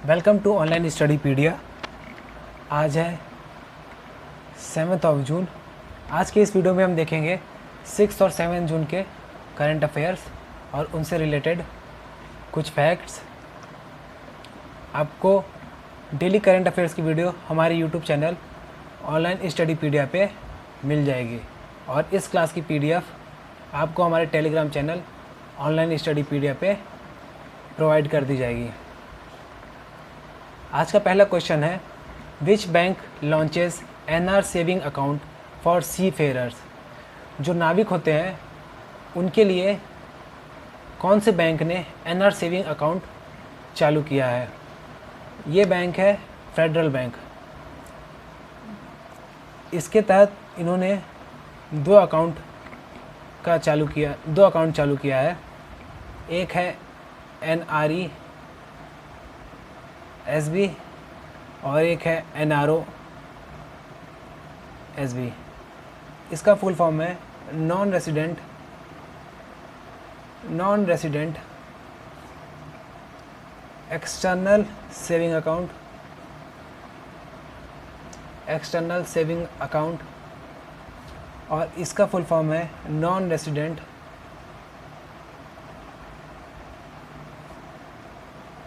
Welcome to online study pedia. आज है 7 जून। आज के इस वीडियो में हम देखेंगे 6 और 7 जून के करंट अफेयर्स और उनसे रिलेटेड कुछ फैक्ट्स। आपको डेली करंट अफेयर्स की वीडियो हमारे यूट्यूब चैनल ऑनलाइन स्टडी पीडिया पे मिल जाएगी और इस क्लास की पीडीएफ आपको हमारे टेलीग्राम चैनल ऑनलाइन स्टडी पीडिया पे प्रोवाइड कर दी जाएगी। आज का पहला क्वेश्चन है, which bank launches NR saving account for seafarers. जो नाविक होते हैं उनके लिए कौन से बैंक ने एनआर सेविंग अकाउंट चालू किया है? ये बैंक है फेडरल बैंक। इसके तहत इन्होंने दो अकाउंट चालू किया है। एक है NRE SB और एक है NRO SB। इसका फुल फॉर्म है non resident external saving account और इसका फुल फॉर्म है non resident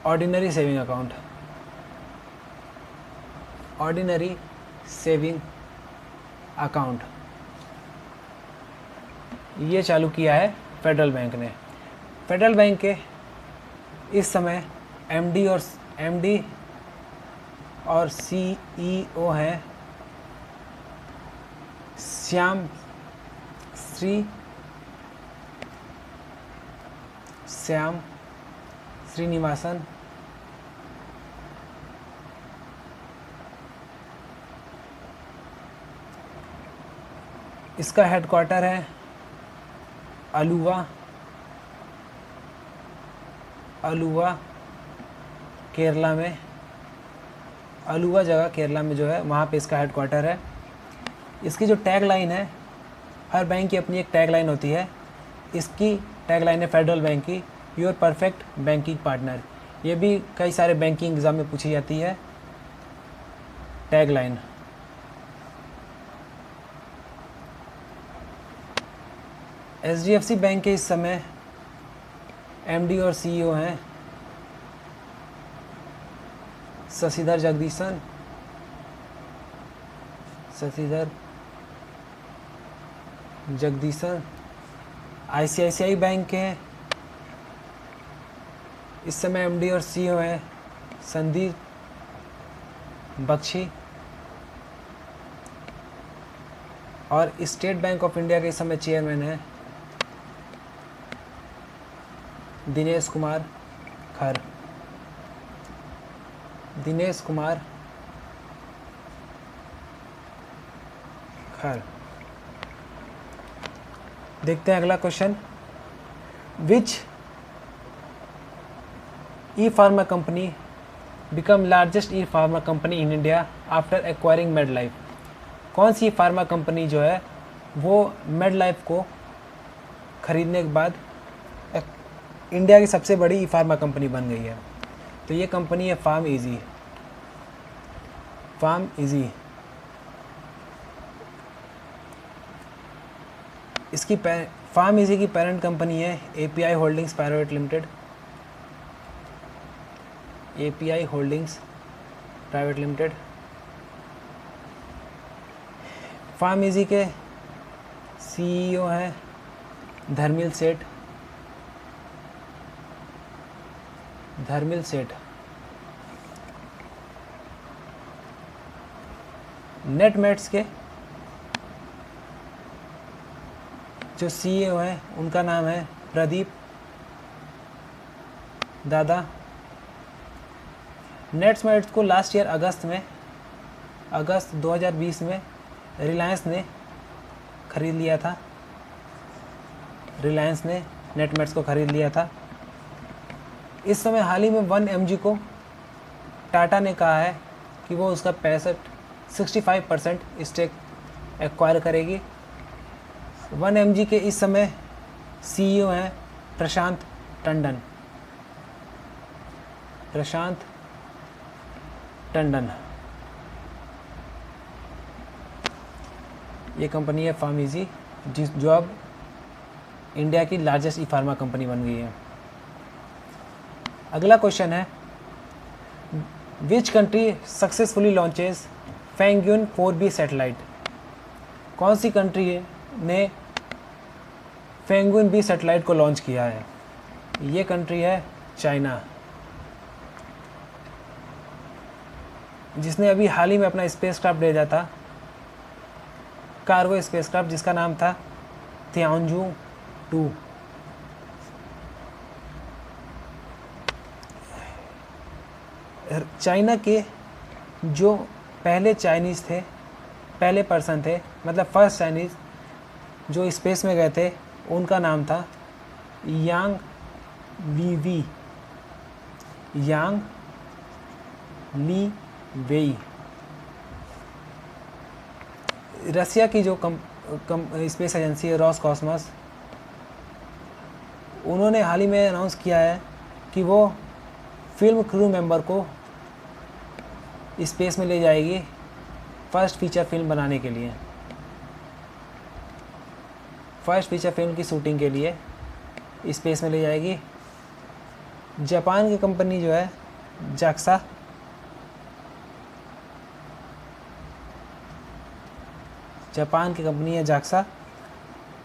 ordinary saving account. ये चालू किया है फेडरल बैंक ने। फेडरल बैंक के इस समय MD और CEO हैं श्याम श्रीनिवासन। इसका हेडक्वार्टर है अलुवा केरला में। अलुवा जगह केरला में जो है वहाँ पे इसका हेडक्वार्टर है। इसकी जो टैग लाइन है, हर बैंक की अपनी एक टैग लाइन होती है। इसकी टैग लाइन है फेडरल बैंक की, योर परफेक्ट बैंकिंग पार्टनर। ये भी कई सारे बैंकिंग एग्ज़ाम में पूछी जाती है टैग लाइन। HDFC बैंक के इस समय MD और CEO हैं शशिधर जगदीशन। ICICI बैंक के इस समय MD और CEO हैं संदीप बख्शी। और स्टेट बैंक ऑफ इंडिया के इस समय चेयरमैन हैं दिनेश कुमार खर। देखते हैं अगला question. Which E pharma company become largest E pharma company in India after acquiring Medlife. कौन सी फार्मा कंपनी जो है वो मेडलाइफ को खरीदने के बाद इंडिया की सबसे बड़ी ई फार्मा कंपनी बन गई है? तो ये कंपनी है फार्म इजी। इसकी फार्म इजी की पेरेंट कंपनी है API holdings private limited. PharmEasy के CEO हैं धर्मिल सेठ। नेटमेट्स के जो CEO हैं उनका नाम है प्रदीप दादा। नेटमेट्स को लास्ट ईयर अगस्त 2020 में रिलायंस ने खरीद लिया था। रिलायंस ने नेटमेट्स को खरीद लिया था। इस समय हाल ही में 1mg को टाटा ने कहा है कि वो उसका 65% स्टेक एक्वायर करेगी। 1mg के इस समय CEO हैं प्रशांत टंडन। ये कंपनी है फार्मीजी, जो अब इंडिया की लार्जेस्ट ई फार्मा कंपनी बन गई है। अगला क्वेश्चन है, which country successfully launches Fengyun 4B satellite? कौन सी कंट्री ने फैंग्यून B सैटेलाइट को लॉन्च किया है? ये कंट्री है चाइना, जिसने अभी हाल ही में अपना स्पेसक्राफ्ट भेजा था, कार्गो स्पेसक्राफ्ट, जिसका नाम था तियानजू 2। चाइना के जो पहले चाइनीज़ थे, पहले पर्सन थे, मतलब फर्स्ट चाइनीज़ जो स्पेस में गए थे, उनका नाम था यांग ली वेई। रसिया की जो स्पेस एजेंसी है रॉसकॉस्मोस, उन्होंने हाल ही में अनाउंस किया है कि वो फिल्म क्रू मेंबर को स्पेस में ले जाएगी फर्स्ट फीचर फिल्म बनाने के लिए, फर्स्ट फीचर फिल्म की शूटिंग के लिए स्पेस में ले जाएगी। जापान की कंपनी जो है जाक्सा, जापान की कंपनी है जाक्सा,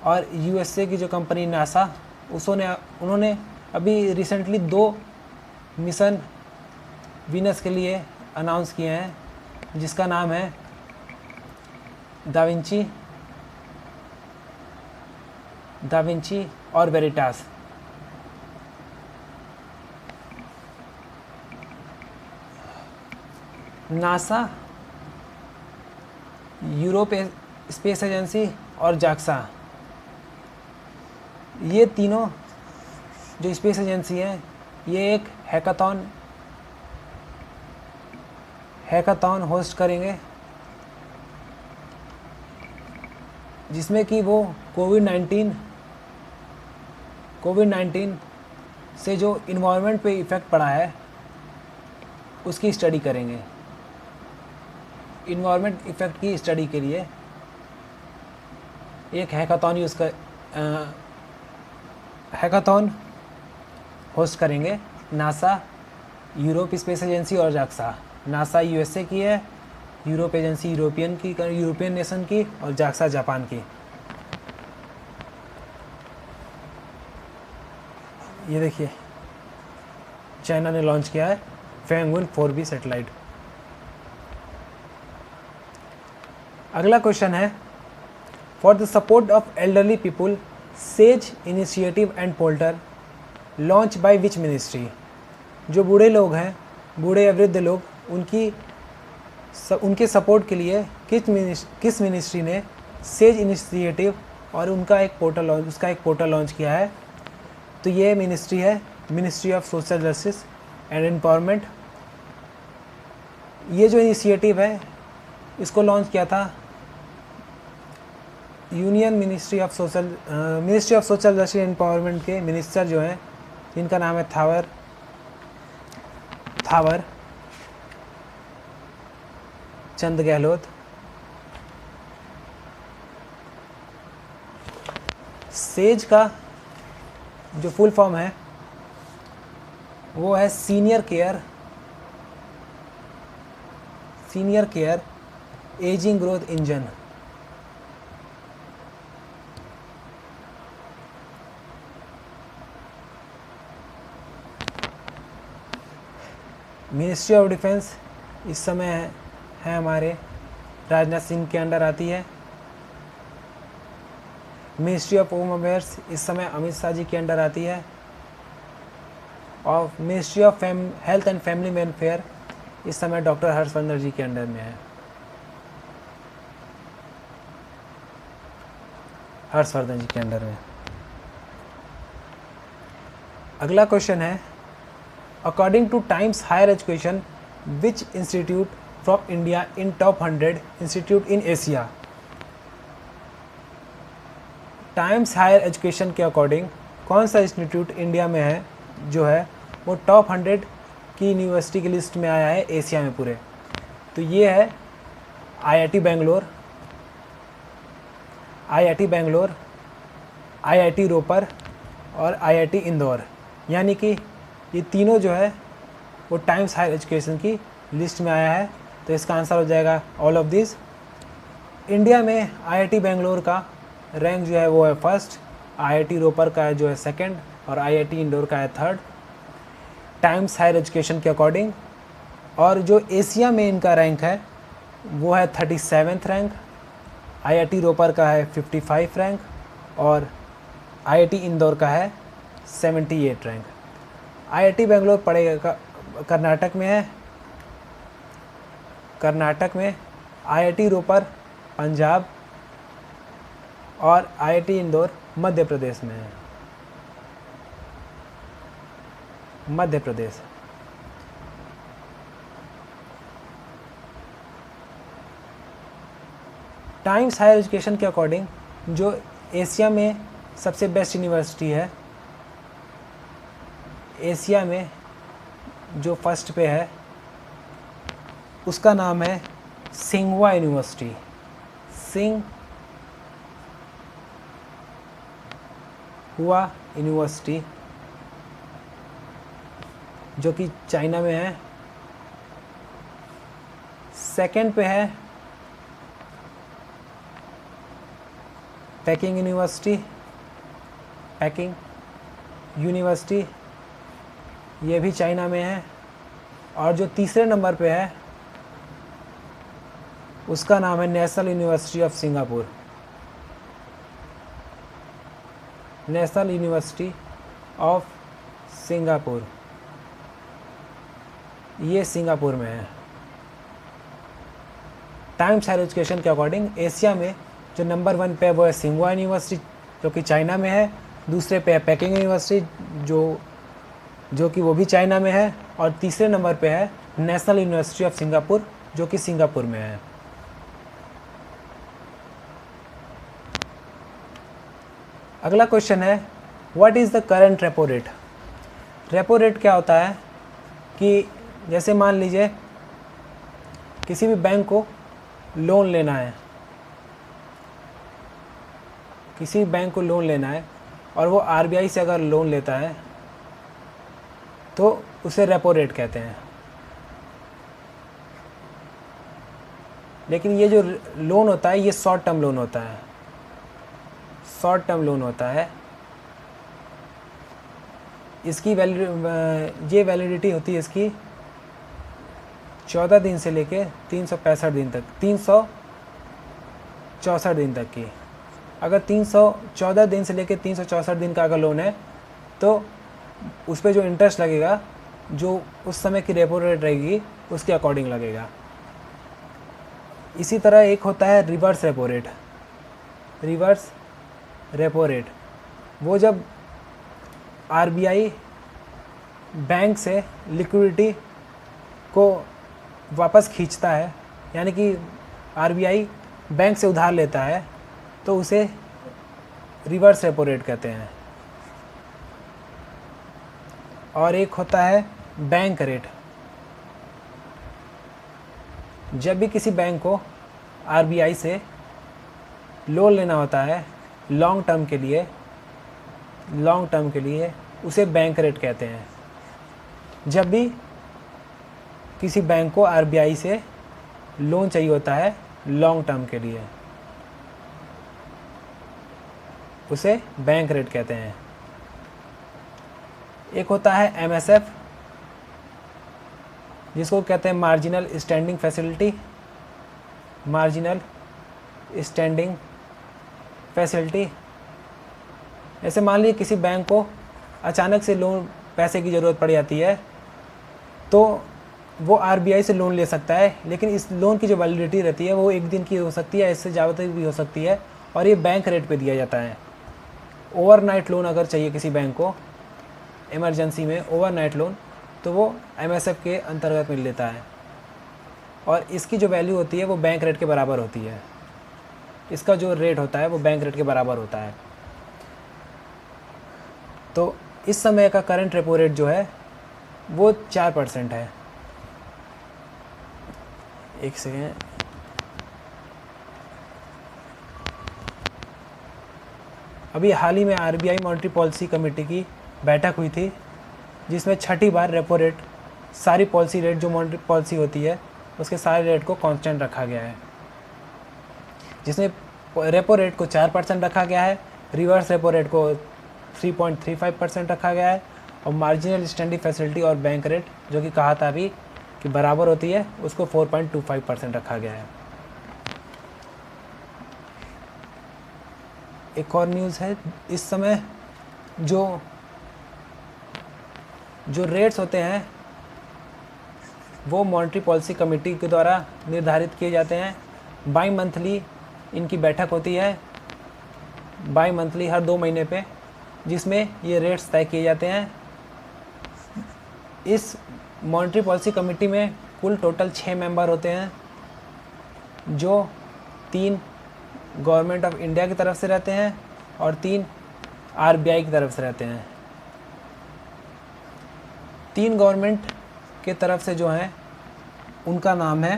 और यूएसए की जो कंपनी नासा, उन्होंने अभी रिसेंटली 2 मिशन वीनस के लिए अनाउंस किए हैं, जिसका नाम है दाविंची और Veritas. NASA, Europe space agency और जाक्सा, ये तीनों जो स्पेस एजेंसी हैं, ये एक हैकाथॉन होस्ट करेंगे, जिसमें कि वो कोविड-19 से जो इन्वायरमेंट पे इफ़ेक्ट पड़ा है उसकी स्टडी करेंगे। इन्वायरमेंट इफ़ेक्ट की स्टडी के लिए एक हैकाथॉन होस्ट करेंगे नासा, यूरोप स्पेस एजेंसी और जाक्सा। नासा यूएसए की है, यूरोप एजेंसी यूरोपियन नेशन की, और जाक्सा जापान की। ये देखिए, चाइना ने लॉन्च किया है फैंग्यून 4B सैटेलाइट। अगला क्वेश्चन है, for the support of elderly people says initiative and portal launch by which ministry? जो बूढ़े लोग हैं, बूढ़े या वृद्ध लोग, उनके सपोर्ट के लिए किस मिनिस्ट्री ने सेज इनिशिएटिव और उसका एक पोर्टल लॉन्च किया है? तो ये मिनिस्ट्री है ministry of social justice and empowerment. ये जो इनिशिएटिव है, इसको लॉन्च किया था ministry of social justice and empowerment के मिनिस्टर जो हैं, जिनका नाम है थावर चंद गहलोत। सेज का जो फुल फॉर्म है वो है senior care ageing growth engine. Ministry of defence इस समय है हमारे राजनाथ सिंह के अंडर आती है। मिनिस्ट्री ऑफ होम अफेयर्स इस समय अमित शाह जी के अंडर आती है। और ministry of health and family welfare इस समय डॉक्टर हर्षवर्धन जी के अंडर में है। हर्षवर्धन जी के अंडर में। अगला क्वेश्चन है, according to Times Higher Education which institute from India in top 100 institute in Asia? Times Higher Education के अकॉर्डिंग कौन सा इंस्टीट्यूट इंडिया में है जो है वो टॉप 100 की यूनिवर्सिटी की लिस्ट में आया है एशिया में पूरे? तो ये है IIT Bangalore, IIT Bangalore, IIT Ropar और आईआईटी इंदौर, यानी कि ये तीनों जो है वो टाइम्स हायर एजुकेशन की लिस्ट में आया है। तो इसका आंसर हो जाएगा ऑल ऑफ दिस। इंडिया में आईआईटी बेंगलोर का रैंक जो है वो है फर्स्ट, आईआईटी रोपर का जो है सेकंड और आईआईटी इंदौर का है थर्ड टाइम्स हायर एजुकेशन के अकॉर्डिंग। और जो एशिया में इनका रैंक है वो है 37th रैंक, आईआईटी रोपर का है 55 रैंक और आईआईटी इंदौर का है 78 रैंक। आईआईटी बेंगलोर पड़ेगा कर्नाटक में है, कर्नाटक में, आईआईटी रोपर पंजाब और आईआईटी इंदौर मध्य प्रदेश में है, Madhya Pradesh. Times Higher Education के अकॉर्डिंग जो एशिया में सबसे बेस्ट यूनिवर्सिटी है, एशिया में जो फर्स्ट पे है उसका नाम है सिंघुआ यूनिवर्सिटी, सिंघुआ यूनिवर्सिटी जो कि चाइना में है। सेकंड पे है पेकिंग यूनिवर्सिटी, पेकिंग यूनिवर्सिटी, ये भी चाइना में है। और जो तीसरे नंबर पे है उसका नाम है national university of Singapore, national university of Singapore, ये सिंगापुर में है। टाइम्स हायर एजुकेशन के अकॉर्डिंग एशिया में जो नंबर 1 पे है वो है सिंघुआ यूनिवर्सिटी जो कि चाइना में है, दूसरे पे है पेकिंग यूनिवर्सिटी जो कि वो भी चाइना में है और तीसरे नंबर पे है नेशनल यूनिवर्सिटी ऑफ सिंगापुर जो कि सिंगापुर में है। अगला क्वेश्चन है what is the current repo rate. Repo rate क्या होता है कि जैसे मान लीजिए किसी भी बैंक को लोन लेना है, किसी भी बैंक को लोन लेना है और वो आरबीआई से अगर लोन लेता है तो उसे रेपो रेट कहते हैं। लेकिन ये जो लोन होता है ये शॉर्ट टर्म लोन होता है, शॉर्ट टर्म लोन होता है। इसकी ये वैलिडिटी होती है इसकी 14 दिन से लेके 365 दिन तक, 364 दिन तक की। अगर 314 दिन से लेके 364 दिन का अगर लोन है तो उस पर जो इंटरेस्ट लगेगा जो उस समय की रेपो रेट रहेगी उसके अकॉर्डिंग लगेगा। इसी तरह एक होता है reverse repo rate. Reverse repo rate वो जब आरबीआई बैंक से लिक्विडिटी को वापस खींचता है, यानी कि आरबीआई बैंक से उधार लेता है तो उसे रिवर्स रेपो रेट कहते हैं। और एक होता है बैंक रेट। जब भी किसी बैंक को आरबीआई से लोन लेना होता है लॉन्ग टर्म के लिए उसे बैंक रेट कहते हैं। जब भी किसी बैंक को आरबीआई से लोन चाहिए होता है लॉन्ग टर्म के लिए उसे बैंक रेट कहते हैं। एक होता है एमएसएफ जिसको कहते हैं marginal standing facility, marginal standing facility. जैसे मान लीजिए किसी बैंक को अचानक से लोन पैसे की ज़रूरत पड़ जाती है तो वो आरबीआई से लोन ले सकता है, लेकिन इस लोन की जो वैलिडिटी रहती है वो 1 दिन की हो सकती है, इससे ज़्यादा भी हो सकती है और ये बैंक रेट पे दिया जाता है। ओवरनाइट लोन अगर चाहिए किसी बैंक को इमरजेंसी में ओवरनाइट लोन तो वो एमएसएफ के अंतर्गत मिल लेता है और इसकी जो वैल्यू होती है वो बैंक रेट के बराबर होती है। इसका जो रेट होता है वो बैंक रेट के बराबर होता है। तो इस समय का करंट रेपो रेट जो है वो 4% है। एक सेकेंड, अभी हाल ही में आरबीआई मॉनेटरी पॉलिसी कमेटी की बैठक हुई थी, जिसमें छठी बार रेपो रेट, सारी पॉलिसी रेट जो मॉनेटरी पॉलिसी होती है उसके सारे रेट को कांस्टेंट रखा गया है, जिसमें रेपो रेट को 4% रखा गया है, रिवर्स रेपो रेट को 3.35% रखा गया है, और मार्जिनल स्टैंडिंग फैसिलिटी और बैंक रेट जो कि कहा था अभी कि बराबर होती है, उसको 4.25% रखा गया है। एक और न्यूज़ है, इस समय जो रेट्स होते हैं वो मॉनेटरी पॉलिसी कमेटी के द्वारा निर्धारित किए जाते हैं। बाई मंथली इनकी बैठक होती है, बाई मंथली हर 2 महीने पे, जिसमें ये रेट्स तय किए जाते हैं। इस मॉनेटरी पॉलिसी कमेटी में कुल टोटल 6 मेंबर होते हैं, जो 3 गवर्नमेंट ऑफ इंडिया की तरफ से रहते हैं और 3 आरबीआई की तरफ से रहते हैं। 3 गवर्नमेंट के तरफ से जो हैं उनका नाम है,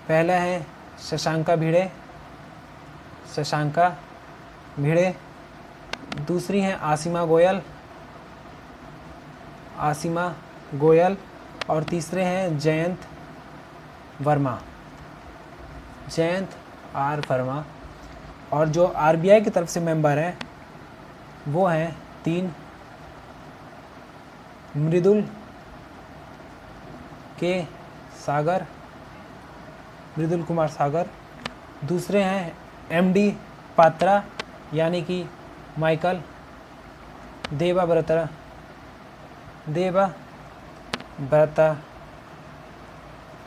पहला है शशांका भिड़े, दूसरी हैं आसिमा गोयल, और तीसरे हैं जयंत आर वर्मा। और जो आरबीआई की तरफ से मेंबर हैं वो हैं 3 मृदुल कुमार सागर, दूसरे हैं एमडी पात्रा यानी कि माइकल देवाब्रता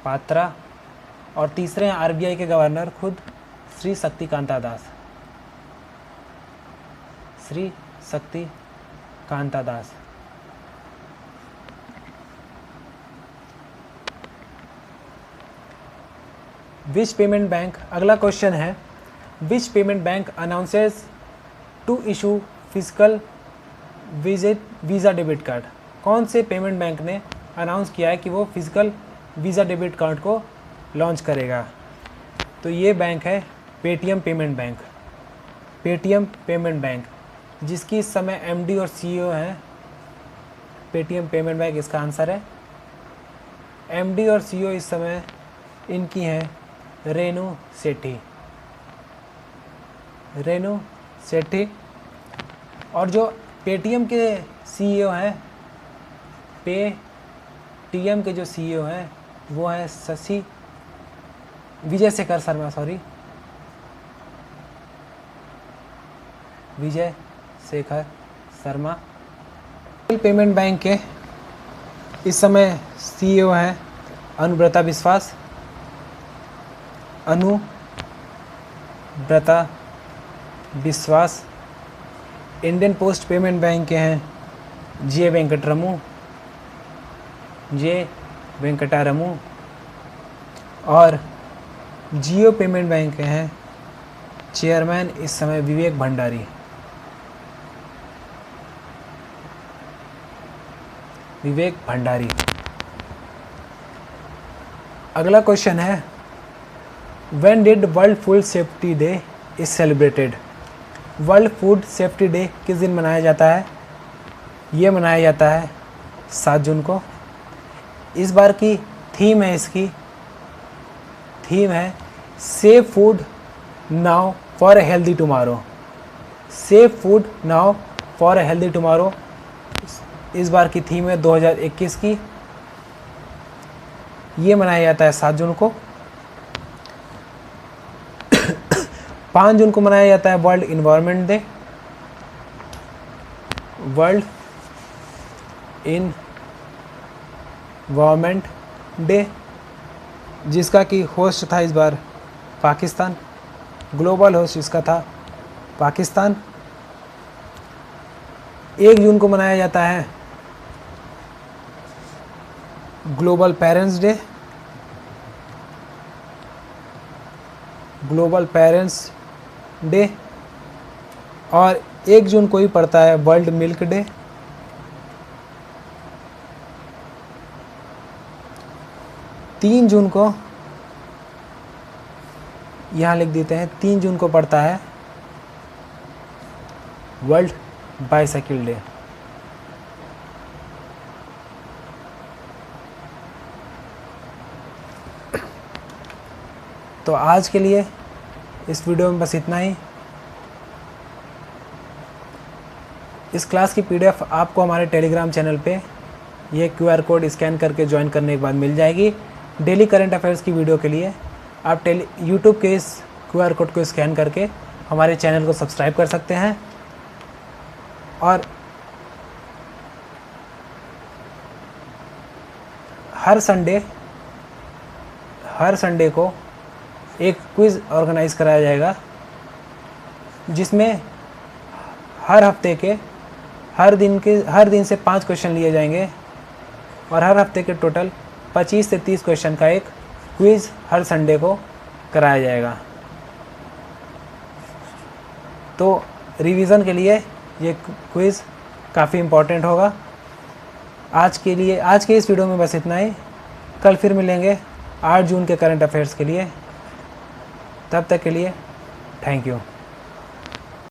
पात्रा, और तीसरे हैं आरबीआई के गवर्नर खुद Shri Shaktikanta Das. Which payment bank, अगला क्वेश्चन है, which payment bank announces to issue physical Visa debit card. कौन से पेमेंट बैंक ने अनाउंस किया है कि वो फिजिकल वीज़ा डेबिट कार्ड को लॉन्च करेगा? तो ये बैंक है पेटीएम पेमेंट बैंक, जिसकी इस समय एमडी और सीईओ हैं। पेटीएम पेमेंट बैंक इसका आंसर है। एमडी और सीईओ इस समय इनकी हैं रेणु सेठी, और जो पेटीएम के सीईओ हैं, पेटीएम के जो सीईओ हैं वो हैं विजय शेखर शर्मा। पेमेंट बैंक के इस समय सीईओ हैं अनुव्रता विश्वास। इंडियन पोस्ट पेमेंट बैंक के हैं जे वेंकटारमू, और जियो पेमेंट बैंक के हैं चेयरमैन इस समय विवेक भंडारी। अगला क्वेश्चन है, when did world food safety day is celebrated. World food safety day किस दिन मनाया जाता है? ये मनाया जाता है 7 जून को। इस बार की थीम है, safe food now for a healthy tomorrow. इस बार की थीम है 2021 की। ये मनाया जाता है 7 जून को। 5 जून को मनाया जाता है वर्ल्ड इन्वायरमेंट डे, जिसका कि होस्ट था इस बार पाकिस्तान। ग्लोबल होस्ट इसका था पाकिस्तान। 1 जून को मनाया जाता है ग्लोबल पेरेंट्स डे, और 1 जून को ही पड़ता है वर्ल्ड मिल्क डे। 3 जून को यहाँ लिख देते हैं, 3 जून को पड़ता है वर्ल्ड बाइसाइकिल डे। तो आज के लिए इस वीडियो में बस इतना ही। इस क्लास की पीडीएफ आपको हमारे टेलीग्राम चैनल पे ये क्यूआर कोड स्कैन करके ज्वाइन करने के बाद मिल जाएगी। डेली करंट अफेयर्स की वीडियो के लिए आप यूट्यूब के इस क्यूआर कोड को स्कैन करके हमारे चैनल को सब्सक्राइब कर सकते हैं। और हर संडे को एक क्विज़ ऑर्गेनाइज कराया जाएगा, जिसमें हर हफ्ते के हर दिन से 5 क्वेश्चन लिए जाएंगे और हर हफ्ते के टोटल 25 से 30 क्वेश्चन का एक क्विज़ हर संडे को कराया जाएगा। तो रिवीजन के लिए ये क्विज़ काफ़ी इम्पोर्टेंट होगा। आज के इस वीडियो में बस इतना ही। कल फिर मिलेंगे 8 जून के करंट अफेयर्स के लिए। तब तक के लिए थैंक यू।